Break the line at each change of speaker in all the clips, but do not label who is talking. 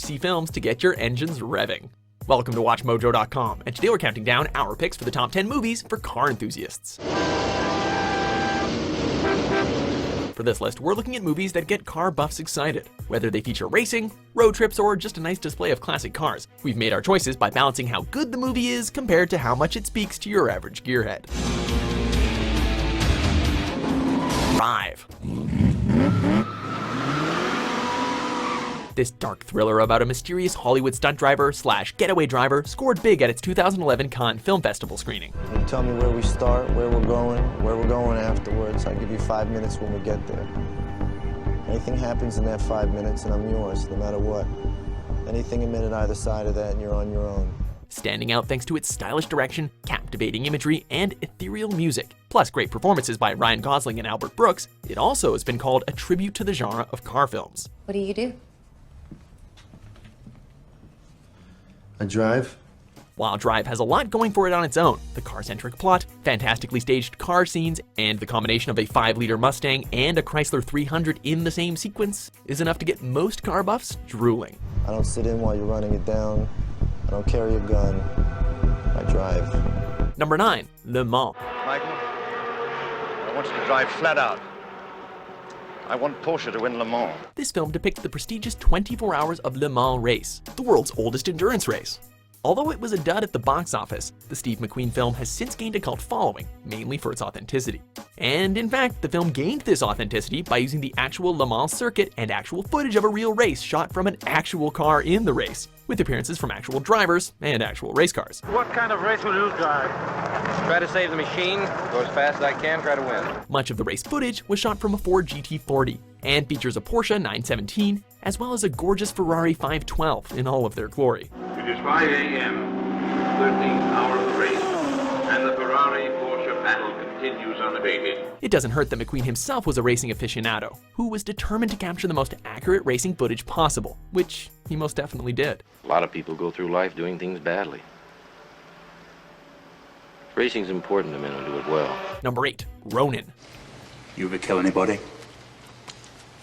must-see films to get your engines revving. Welcome to WatchMojo.com, and today we're counting down our picks for the top 10 movies for car enthusiasts. For this list, we're looking at movies that get car buffs excited. Whether they feature racing, road trips, or just a nice display of classic cars, we've made our choices by balancing how good the movie is compared to how much it speaks to your average gearhead. Drive. This dark thriller about a mysterious Hollywood stunt driver / getaway driver scored big at its 2011 Cannes Film Festival screening.
You tell me where we start, where we're going afterwards. I'll give you 5 minutes when we get there. Anything happens in that 5 minutes and I'm yours, no matter what. Anything a minute either side of that and you're on your own.
Standing out thanks to its stylish direction, captivating imagery, and ethereal music, plus great performances by Ryan Gosling and Albert Brooks, it also has been called a tribute to the genre of car films.
What do you do?
I drive.
While Drive has a lot going for it on its own, the car-centric plot, fantastically staged car scenes, and the combination of a 5-liter Mustang and a Chrysler 300 in the same sequence is enough to get most car buffs drooling.
I don't sit in while you're running it down. I don't carry a gun. I drive.
Number 9. Le Mans.
Michael, I want you to drive flat out. I want Porsche to win Le Mans.
This film depicts the prestigious 24 Hours of Le Mans race, the world's oldest endurance race. Although it was a dud at the box office, the Steve McQueen film has since gained a cult following, mainly for its authenticity. And in fact, the film gained this authenticity by using the actual Le Mans circuit and actual footage of a real race shot from an actual car in the race, with appearances from actual drivers and actual race cars.
What kind of race will you drive?
Try to save the machine, go as fast as I can, try to win.
Much of the race footage was shot from a Ford GT40 and features a Porsche 917 as well as a gorgeous Ferrari 512 in all of their glory.
It is 5 a.m., 13th hour of the race, and the Ferrari-Porsche battle continues unabated.
It doesn't hurt that McQueen himself was a racing aficionado, who was determined to capture the most accurate racing footage possible, which he most definitely did.
A lot of people go through life doing things badly. Racing's important to men who do it well.
Number 8. Ronin.
You ever kill anybody?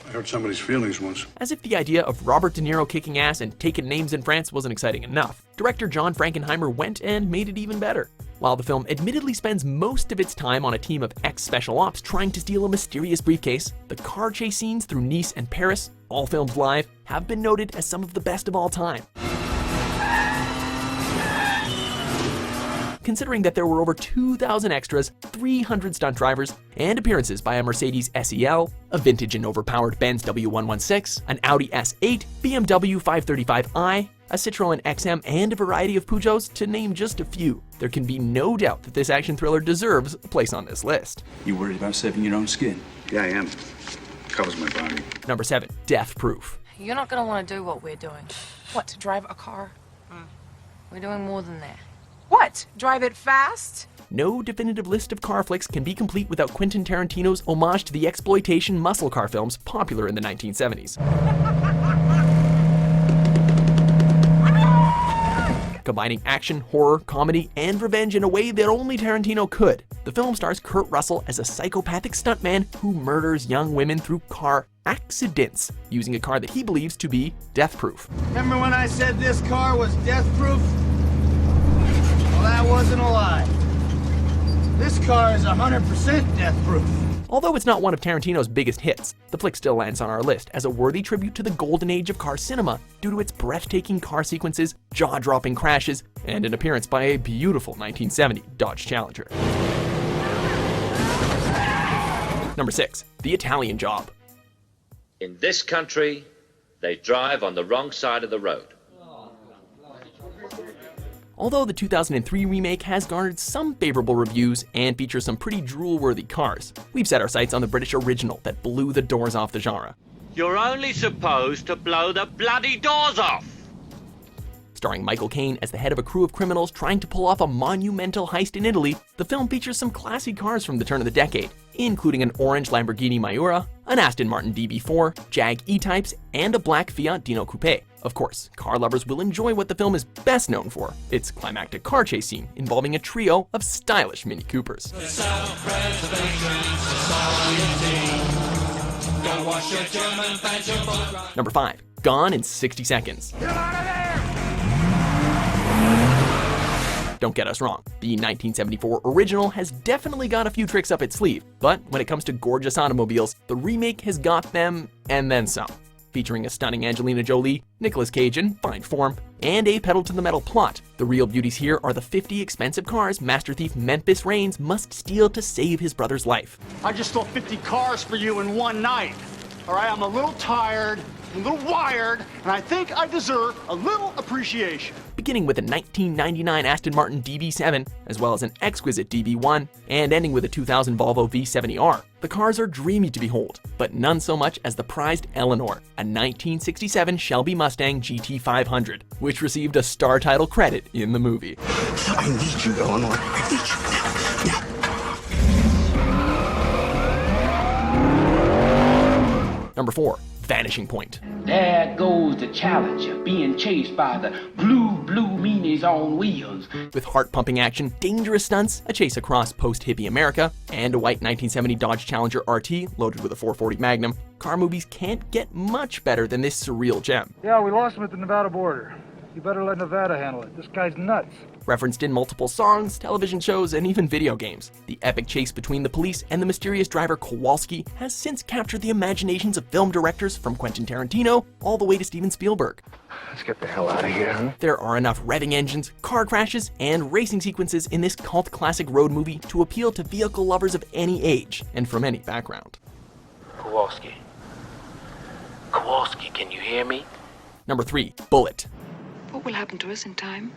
I hurt somebody's feelings once.
As if the idea of Robert De Niro kicking ass and taking names in France wasn't exciting enough, director John Frankenheimer went and made it even better. While the film admittedly spends most of its time on a team of ex-special ops trying to steal a mysterious briefcase, the car chase scenes through Nice and Paris, all filmed live, have been noted as some of the best of all time. Considering that there were over 2,000 extras, 300 stunt drivers, and appearances by a Mercedes SEL, a vintage and overpowered Benz W116, an Audi S8, BMW 535i, a Citroën XM, and a variety of Peugeots, to name just a few, there can be no doubt that this action thriller deserves a place on this list.
You worried about saving your own skin?
Yeah, I am. Covers my body.
Number 7. Death Proof.
You're not going to want to do what we're doing.
What, to drive a car?
We're doing more than that.
What? Drive it fast?
No definitive list of car flicks can be complete without Quentin Tarantino's homage to the exploitation muscle car films popular in the 1970s. Combining action, horror, comedy, and revenge in a way that only Tarantino could, the film stars Kurt Russell as a psychopathic stuntman who murders young women through car accidents, using a car that he believes to be death-proof.
Remember when I said this car was death-proof? Well, that wasn't a lie. This car is 100% death-proof.
Although it's not one of Tarantino's biggest hits, the flick still lands on our list as a worthy tribute to the golden age of car cinema due to its breathtaking car sequences, jaw-dropping crashes, and an appearance by a beautiful 1970 Dodge Challenger. Number 6. The Italian Job.
In this country, they drive on the wrong side of the road.
Although the 2003 remake has garnered some favorable reviews and features some pretty drool-worthy cars, we've set our sights on the British original that blew the doors off the genre.
You're only supposed to blow the bloody doors off!
Starring Michael Caine as the head of a crew of criminals trying to pull off a monumental heist in Italy, the film features some classy cars from the turn of the decade, including an orange Lamborghini Miura, an Aston Martin DB4, Jag E-Types, and a black Fiat Dino Coupe. Of course, car lovers will enjoy what the film is best known for, its climactic car chase scene involving a trio of stylish Mini Coopers. Number 5. gone in 60 seconds.
Get out of there!
Don't get us wrong, the 1974 original has definitely got a few tricks up its sleeve, but when it comes to gorgeous automobiles, the remake has got them and then some. Featuring a stunning Angelina Jolie, Nicolas Cage in fine form, and a pedal-to-the-metal plot, the real beauties here are the 50 expensive cars master thief Memphis Reigns must steal to save his brother's life.
I just stole 50 cars for you in one night. All right, I'm a little tired, a little wired, and I think I deserve a little appreciation.
Beginning with a 1999 Aston Martin DB7, as well as an exquisite DB1, and ending with a 2000 Volvo V70R. The cars are dreamy to behold, but none so much as the prized Eleanor, a 1967 Shelby Mustang GT500, which received a star title credit in the movie.
I need you, Eleanor. I need you now.
Number 4. Vanishing Point.
There goes the Challenger, being chased by the blue meanies on wheels.
With heart-pumping action, dangerous stunts, a chase across post-hippie America, and a white 1970 Dodge Challenger RT loaded with a 440 Magnum, car movies can't get much better than this surreal gem.
Yeah, we lost him at the Nevada border. You better let Nevada handle it. This guy's nuts.
Referenced in multiple songs, television shows, and even video games, the epic chase between the police and the mysterious driver Kowalski has since captured the imaginations of film directors from Quentin Tarantino all the way to Steven Spielberg.
Let's get the hell out of here, huh?
There are enough revving engines, car crashes, and racing sequences in this cult classic road movie to appeal to vehicle lovers of any age and from any background.
Kowalski, can you hear me?
Number 3. Bullet.
What will happen to us in time?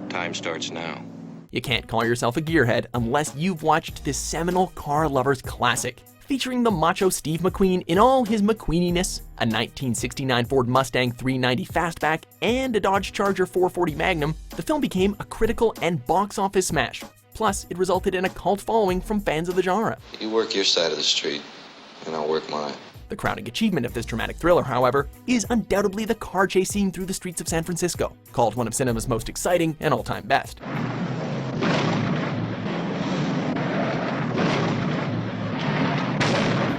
Time starts now.
You can't call yourself a gearhead unless you've watched this seminal car lovers classic. Featuring the macho Steve McQueen in all his McQueeniness, a 1969 Ford Mustang 390 Fastback, and a Dodge Charger 440 Magnum, the film became a critical and box office smash. Plus, it resulted in a cult following from fans of the genre.
You work your side of the street, and I'll work mine.
The crowning achievement of this dramatic thriller, however, is undoubtedly the car chase scene through the streets of San Francisco, called one of cinema's most exciting and all-time best.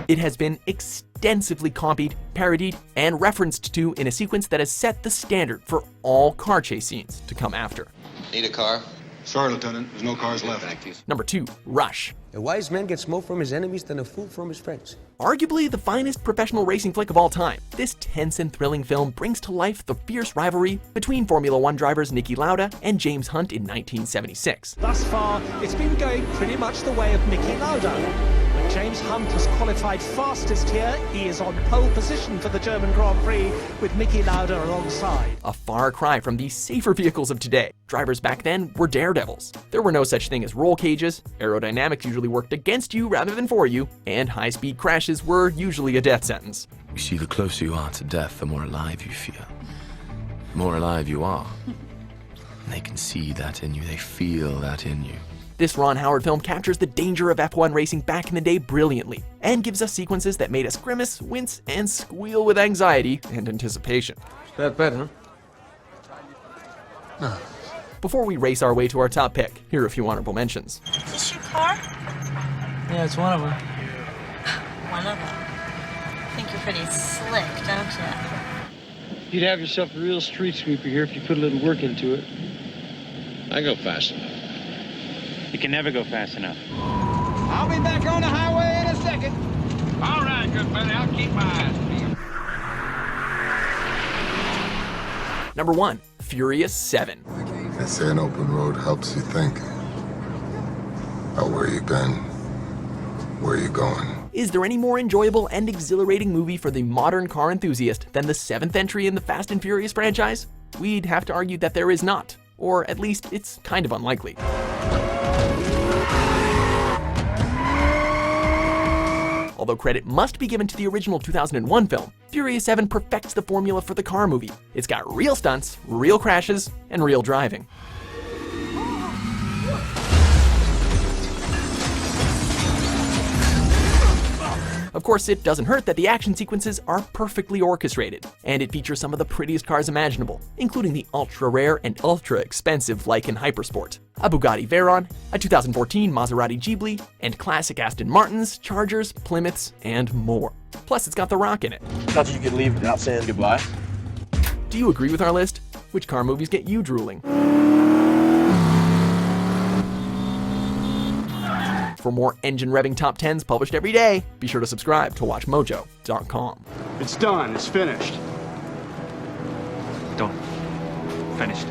It has been extensively copied, parodied, and referenced to in a sequence that has set the standard for all car chase scenes to come after.
Need a car?
Sorry, Lieutenant. There's no cars left.
Thank you.
Number 2. Rush.
A wise man gets more from his enemies than a fool from his friends.
Arguably the finest professional racing flick of all time, this tense and thrilling film brings to life the fierce rivalry between Formula One drivers Niki Lauda and James Hunt in 1976.
Thus far, it's been going pretty much the way of Niki Lauda. But James Hunt has qualified fastest here. He is on pole position for the German Grand Prix with Niki Lauda alongside.
A far cry from the safer vehicles of today. Drivers back then were daredevils. There were no such thing as roll cages, aerodynamics usually worked against you rather than for you, and high-speed crashes were usually a death sentence.
You see, the closer you are to death, the more alive you feel. The more alive you are. And they can see that in you, they feel that in you.
This Ron Howard film captures the danger of F1 racing back in the day brilliantly, and gives us sequences that made us grimace, wince, and squeal with anxiety and anticipation.
That bad, huh?
No. Before we race our way to our top pick, here are a few honorable mentions.
Is this your car?
Yeah, it's one of them.
One of them. I think you're pretty slick, don't you?
You'd have yourself a real street sweeper here if you put a little work into it.
I go fast enough.
You can never go fast enough.
I'll be back on the highway in a second.
All right, good buddy. I'll keep my eyes peeled.
Number 1. Furious 7.
They say an open road helps you think about where you've been, where you're going.
Is there any more enjoyable and exhilarating movie for the modern car enthusiast than the 7th entry in the Fast and Furious franchise? We'd have to argue that there is not, or at least it's kind of unlikely. Although credit must be given to the original 2001 film, Furious 7 perfects the formula for the car movie. It's got real stunts, real crashes, and real driving. Of course, it doesn't hurt that the action sequences are perfectly orchestrated, and it features some of the prettiest cars imaginable, including the ultra-rare and ultra-expensive Lykan Hypersport, a Bugatti Veyron, a 2014 Maserati Ghibli, and classic Aston Martins, Chargers, Plymouths, and more. Plus, it's got The Rock in it.
Thought you could leave without saying goodbye.
Do you agree with our list? Which car movies get you drooling? For more engine-revving top 10s published every day, be sure to subscribe to WatchMojo.com.
It's done. It's finished.
Done. Finished.